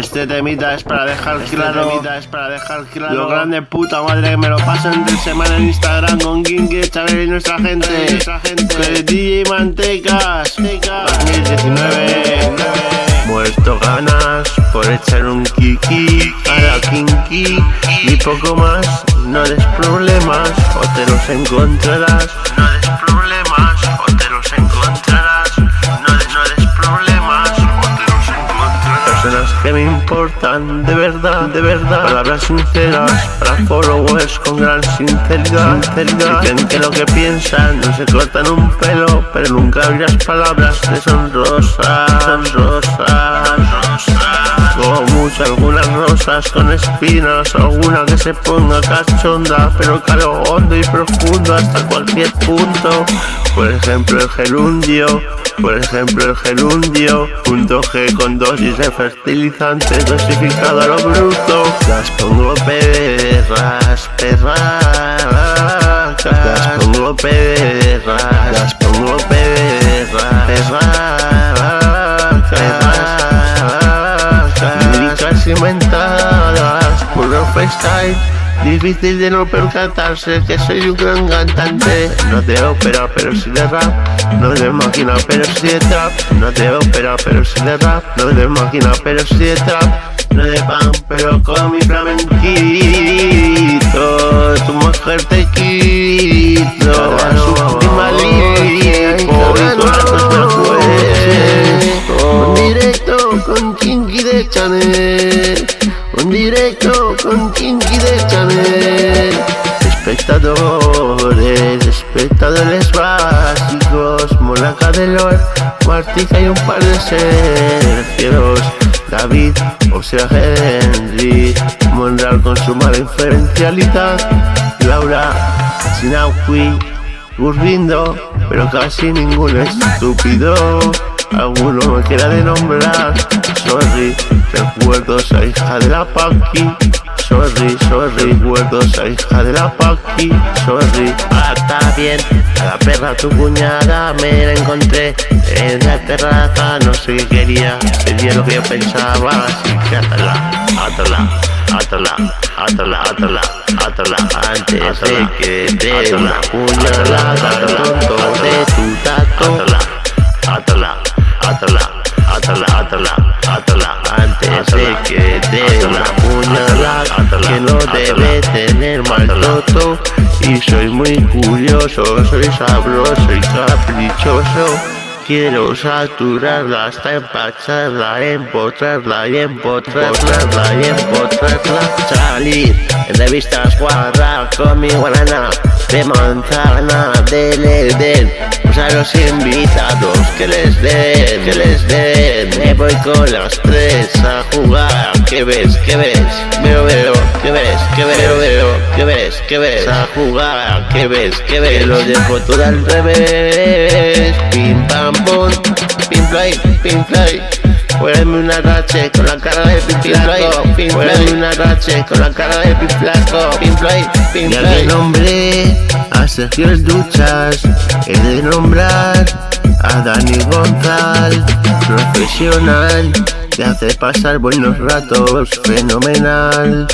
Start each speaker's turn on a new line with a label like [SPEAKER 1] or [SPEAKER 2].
[SPEAKER 1] Este temita es para dejar claro lo grande puta madre que me lo paso entre semana en Instagram con Kinky, Chabel y nuestra gente. Que DJ Mantecas 2019. Muerto ganas por echar un kiki a la Kinky y poco más. No des problemas o te los encontrarás. No des problemas o te los encontrarás. No des problemas o te los encontrarás. Personas que me importan de verdad. Palabras sinceras para followers con gran sinceridad. Dicen que lo que piensan no se cortan un pelo, pero nunca oirás palabras de sonrosas. Como mucho algunas rosas con espinas, alguna que se ponga cachonda, pero calo hondo y profundo hasta cualquier punto. Por ejemplo el gerundio, punto G con dosis de fertilizante dosificado a lo bruto. Las pongo perras, las pongo perras, líricas inventadas, puro freestyle. Difícil de no percatarse que soy un gran cantante. No de ópera pero sí de rap, no de máquina pero sí de trap. No de ópera pero sí de rap, no de máquina pero sí de trap. No de pan pero con mi flamenquito, tu mujer te quito a su última lipo y con ratos me cuento. Un directo con Kinky de Chanel, un directo con Kinky de Chanel. Espectadores básicos, Monaca de Lord, Martica y un par de Sergios, David, o sea Henry, Monreal con su mala inferencialidad, Laura, Sinauqui, Burbindo, pero casi ningún estúpido. Alguno me quiera de nombrar. Sorry, recuerdos a hija de la Paqui. Sorry, recuerdos a hija de la Paqui. Sorry. Está bien, a la perra tu cuñada me la encontré en la terraza. No sé qué quería, sería lo que yo pensaba. Así que átala antes de que te dé una puñalada, tonto de tu tato. Átala antes de que dé una puñalada, que no debe tener mal toto. Y soy muy curioso, soy sabroso y caprichoso. Quiero saturarla hasta empacharla, empotrarla y empotrarla. Salir en revistas guarra con mi guarana de manzana del Edén. Pues a los invitados que les den. Me voy con las tres a jugar. ¿Qué ves? Veo. ¿Qué ves? A jugar. ¿Qué ves? Que lo dejo todo al revés. Pim pam pum, pim play. Poneme una rache con la cara de piflaco. Poneme una rache con la cara de piflaco. Pim play. Ya que nombré a Sergio El Duchas, he de nombrar a Dani González, profesional, te hace pasar buenos ratos, fenomenal.